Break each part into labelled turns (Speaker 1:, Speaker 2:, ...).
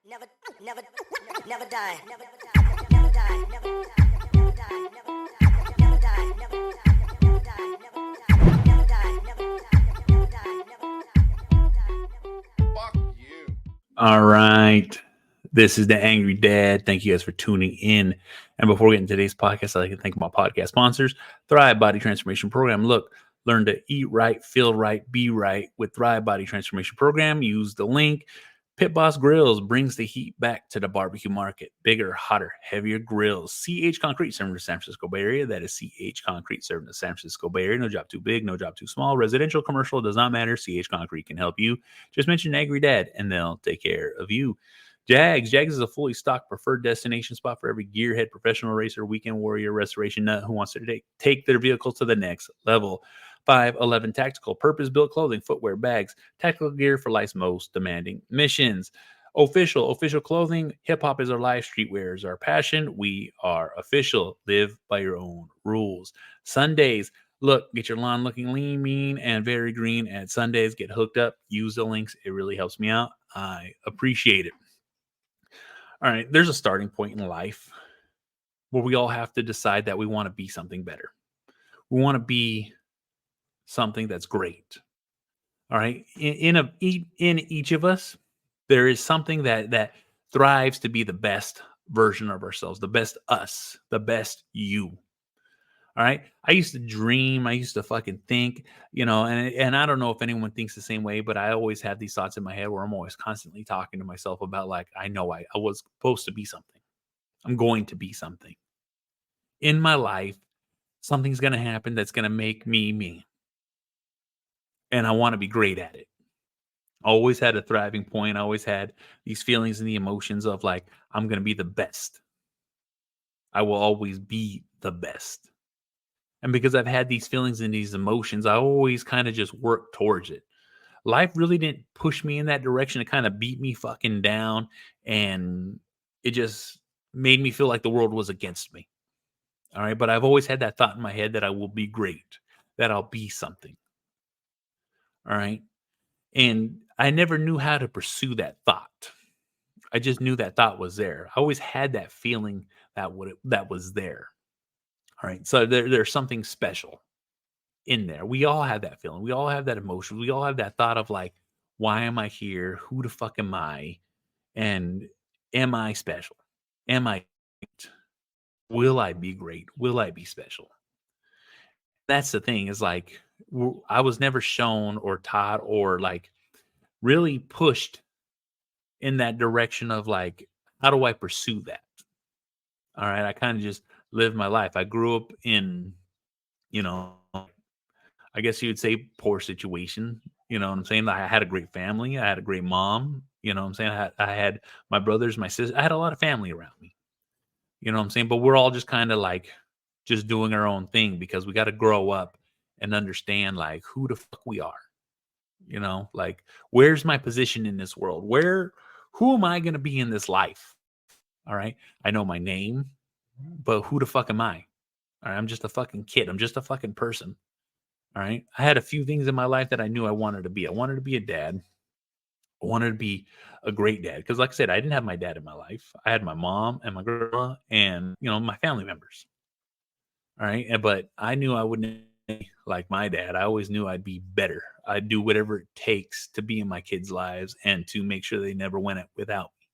Speaker 1: Never, never, never die. Never die. Never die. Never die. Never die. Never die. Never die. Never die. Never die. Never die.
Speaker 2: Fuck you.
Speaker 3: All right. This is the Angry Dad. Thank you guys for tuning in. And before we get into today's podcast, I'd like to thank my podcast sponsors, Thrive Body Transformation Program. Look, learn to eat right, feel right, be right with Thrive Body Transformation Program. Use the link. Pit Boss Grills brings the heat back to the barbecue market. Bigger, hotter, heavier grills. CH Concrete serving the San Francisco Bay Area. That is CH Concrete serving the San Francisco Bay Area. No job too big, no job too small. Residential, commercial, does not matter. CH Concrete can help you. Just mention Angry Dad and they'll take care of you. Jags is a fully stocked preferred destination spot for every gearhead, professional racer, weekend warrior, restoration nut who wants to take their vehicle to the next level. 511 Tactical, purpose-built clothing, footwear, bags, tactical gear for life's most demanding missions. Official clothing, hip-hop is our life, streetwear is our passion. We are official. Live by your own rules. Sundays, look, get your lawn looking lean, mean, and very green at Sundays. Get hooked up. Use the links. It really helps me out. I appreciate it. All right, there's a starting point in life where we all have to decide that we want to be something better. We want to be something that's great. All right. In each of us, there is something that thrives to be the best version of ourselves, the best us, the best you. All right. I used to dream. I used to fucking think, and I don't know if anyone thinks the same way, but I always have these thoughts in my head where I'm always constantly talking to myself about like, I know I was supposed to be something. I'm going to be something. In my life, something's going to happen that's going to make me me. And I want to be great at it. Always had a thriving point. I always had these feelings and the emotions of like, I'm going to be the best. I will always be the best. And because I've had these feelings and these emotions, I always kind of just work towards it. Life really didn't push me in that direction. It kind of beat me fucking down. And it just made me feel like the world was against me. All right. But I've always had that thought in my head that I will be great, that I'll be something. All right. And I never knew how to pursue that thought. I just knew that thought was there. I always had that feeling that was there. All right. So there's something special in there. We all have that feeling. We all have that emotion. We all have that thought of like, why am I here? Who the fuck am I? And am I special? Am I great? Will I be great? Will I be special? That's the thing is like, I was never shown or taught or like really pushed in that direction of like, how do I pursue that? All right. I kind of just lived my life. I grew up in, I guess you would say poor situation. You know what I'm saying? I had a great family. I had a great mom. You know what I'm saying? I had my brothers, my sisters. I had a lot of family around me. You know what I'm saying? But we're all just kind of like just doing our own thing because we got to grow up and understand like who the fuck we are. Like where's my position in this world? Who am I going to be in this life? All right. I know my name, but who the fuck am I? All right. I'm just a fucking kid. I'm just a fucking person. All right. I had a few things in my life that I knew I wanted to be. I wanted to be a dad. I wanted to be a great dad. Cause like I said, I didn't have my dad in my life. I had my mom and my grandma and, my family members. All right. But I knew I wouldn't like my dad. I always knew I'd be better. I'd do whatever it takes to be in my kids' lives and to make sure they never went without me.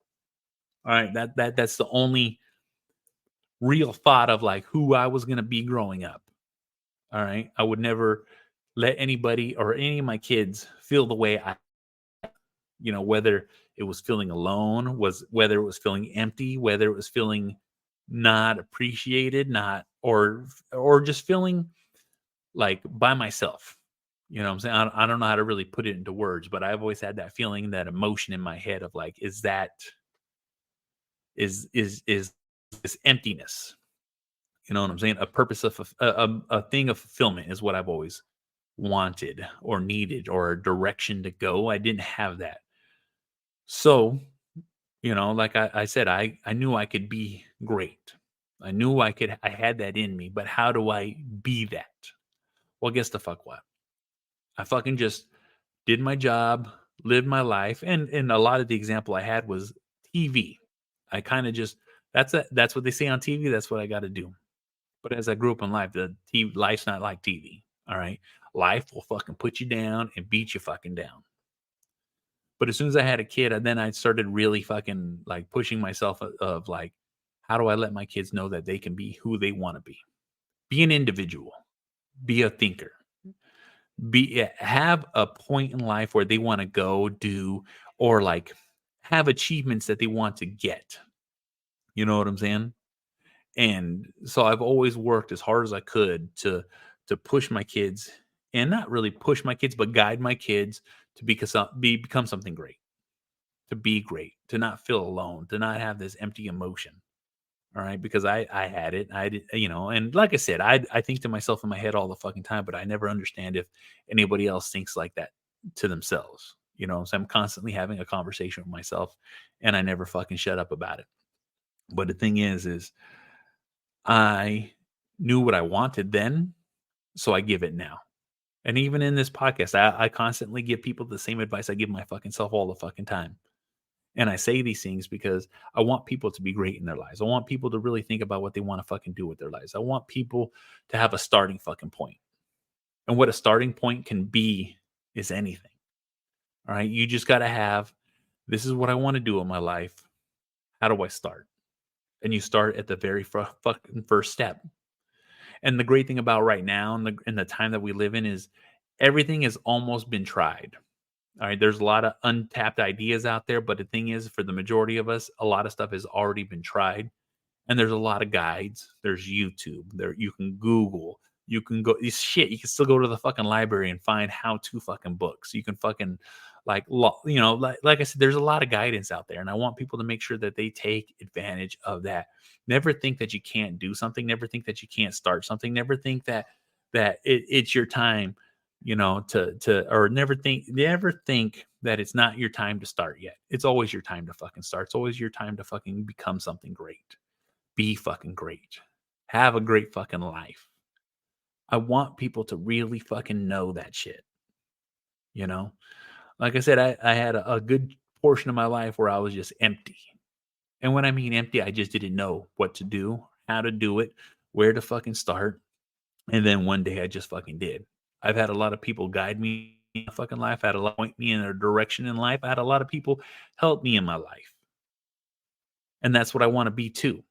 Speaker 3: All right, that's the only real thought of like who I was going to be growing up. All right, I would never let anybody or any of my kids feel the way I, whether it was feeling alone, whether it was feeling empty, whether it was feeling not appreciated, or just feeling like by myself. You know what I'm saying? I don't know how to really put it into words, but I've always had that feeling, that emotion in my head of like, is this emptiness? You know what I'm saying? A purpose of a thing of fulfillment is what I've always wanted or needed, or a direction to go. I didn't have that. So, like I said, I knew I could be great. I knew I had that in me, but how do I be that? Well, guess the fuck what? I fucking just did my job, lived my life. And a lot of the example I had was TV. I kind of just that's what they say on TV. That's what I got to do. But as I grew up in life, life's not like TV. All right, life will fucking put you down and beat you fucking down. But as soon as I had a kid, then I started really fucking like pushing myself of like, how do I let my kids know that they can be who they want to be? Be an individual, be a thinker, have a point in life where they want to go do, or like have achievements that they want to get. You know what I'm saying? And so I've always worked as hard as I could to push my kids, and not really push my kids, but guide my kids to become something great, to be great, to not feel alone, to not have this empty emotion. All right, because I had it, I did, and like I said, I think to myself in my head all the fucking time, but I never understand if anybody else thinks like that to themselves. So I'm constantly having a conversation with myself, and I never fucking shut up about it. But the thing is I knew what I wanted then, so I give it now. And even in this podcast, I constantly give people the same advice I give my fucking self all the fucking time. And I say these things because I want people to be great in their lives. I want people to really think about what they want to fucking do with their lives. I want people to have a starting fucking point. And what a starting point can be is anything. All right. You just got to have, this is what I want to do in my life. How do I start? And you start at the very fucking first step. And the great thing about right now and the time that we live in is everything has almost been tried. All right, there's a lot of untapped ideas out there, but the thing is, for the majority of us, a lot of stuff has already been tried, and there's a lot of guides. There's YouTube. There you can Google. You can go shit. You can still go to the fucking library and find how-to fucking books. You can fucking like I said, there's a lot of guidance out there, and I want people to make sure that they take advantage of that. Never think that you can't do something. Never think that you can't start something. Never think that it's your time or never think that it's not your time to start yet. It's always your time to fucking start. It's always your time to fucking become something great. Be fucking great. Have a great fucking life. I want people to really fucking know that shit. Like I said, I had a good portion of my life where I was just empty. And when I mean empty, I just didn't know what to do, how to do it, where to fucking start. And then one day I just fucking did. I've had a lot of people guide me in my fucking life. I had a lot point me in a direction in life. I had a lot of people help me in my life. And that's what I want to be too.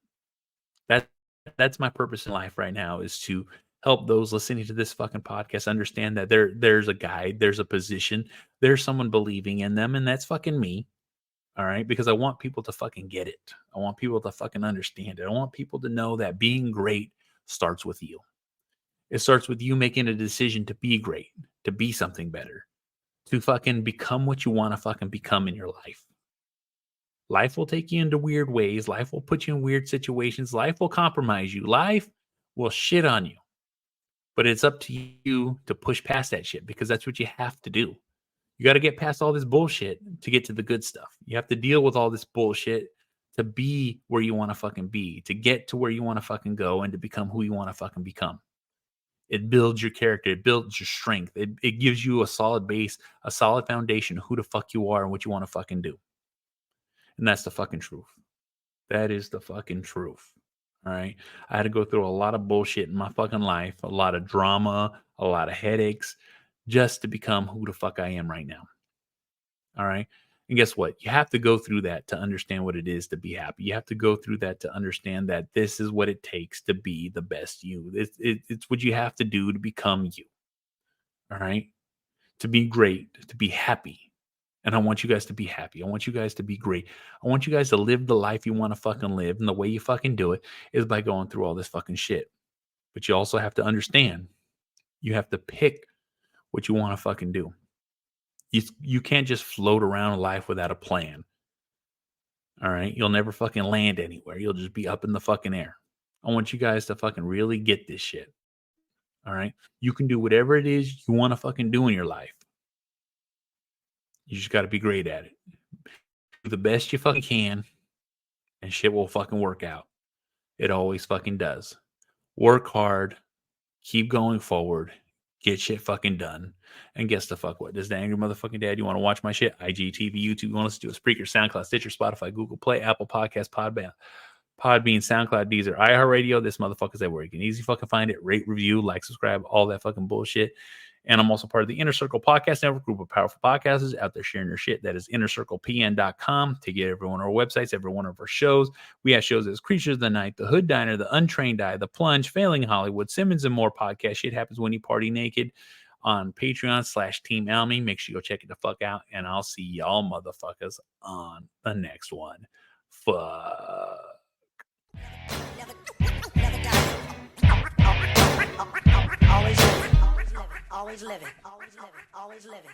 Speaker 3: That's my purpose in life right now, is to help those listening to this fucking podcast understand that there's a guide, there's a position, there's someone believing in them, and that's fucking me. All right, because I want people to fucking get it. I want people to fucking understand it. I want people to know that being great starts with you. It starts with you making a decision to be great, to be something better, to fucking become what you want to fucking become in your life. Life will take you into weird ways. Life will put you in weird situations. Life will compromise you. Life will shit on you. But it's up to you to push past that shit, because that's what you have to do. You got to get past all this bullshit to get to the good stuff. You have to deal with all this bullshit to be where you want to fucking be, to get to where you want to fucking go, and to become who you want to fucking become. It builds your character. It builds your strength. It gives you a solid base, a solid foundation of who the fuck you are and what you want to fucking do. And that's the fucking truth. That is the fucking truth. All right. I had to go through a lot of bullshit in my fucking life, a lot of drama, a lot of headaches, just to become who the fuck I am right now. All right. And guess what? You have to go through that to understand what it is to be happy. You have to go through that to understand that this is what it takes to be the best you. It's what you have to do to become you. All right. To be great, to be happy. And I want you guys to be happy. I want you guys to be great. I want you guys to live the life you want to fucking live. And the way you fucking do it is by going through all this fucking shit. But you also have to understand, you have to pick what you want to fucking do. You can't just float around life without a plan. All right. You'll never fucking land anywhere. You'll just be up in the fucking air. I want you guys to fucking really get this shit. All right. You can do whatever it is you want to fucking do in your life. You just got to be great at it. Do the best you fucking can, and shit will fucking work out. It always fucking does. Work hard. Keep going forward. Get shit fucking done. And guess the fuck what? Does the angry motherfucking dad, you want to watch my shit? IGTV, YouTube, you want to listen to a Spreaker, SoundCloud, Stitcher, Spotify, Google Play, Apple Podcasts, Podbean, SoundCloud, Deezer, iHeartRadio. This motherfucker's everywhere. You can easily fucking find it. Rate, review, like, subscribe, all that fucking bullshit. And I'm also part of the Inner Circle Podcast Network, group of powerful podcasters out there sharing their shit. That is innercirclepn.com. To get every one of our websites, every one of our shows. We have shows as Creatures of the Night, The Hood Diner, The Untrained Eye, The Plunge, Failing Hollywood, Simmons and More podcast. Shit happens when you party naked on Patreon/Team Almy. Make sure you go check it the fuck out. And I'll see y'all motherfuckers on the next one. Fuck.
Speaker 1: Never die. Always living. Always living. Always living. Always living. Always living.